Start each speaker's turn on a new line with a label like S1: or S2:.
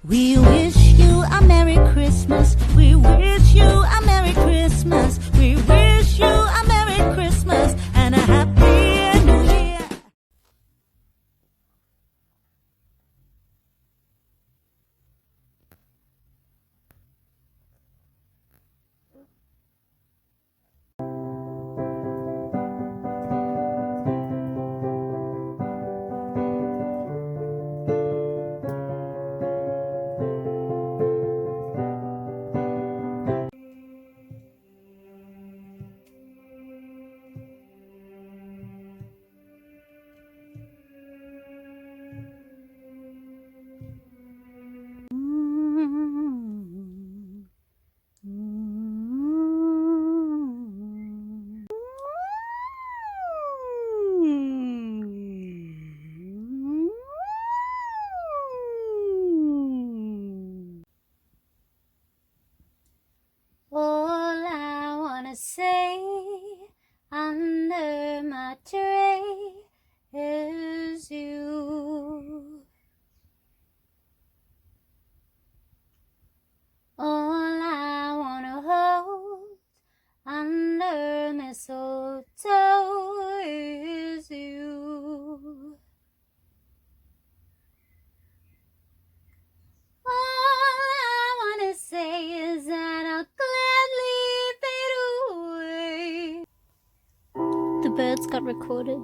S1: We wish you a Merry Christmas. We wish you a Merry Christmas. We wish you a Merry Christmas and a Happy New Year. All I wanna say under my tree is you. All I wanna hold under mistletoe is you. All I wanna say is that I'll gladly fade away. The birds got recorded.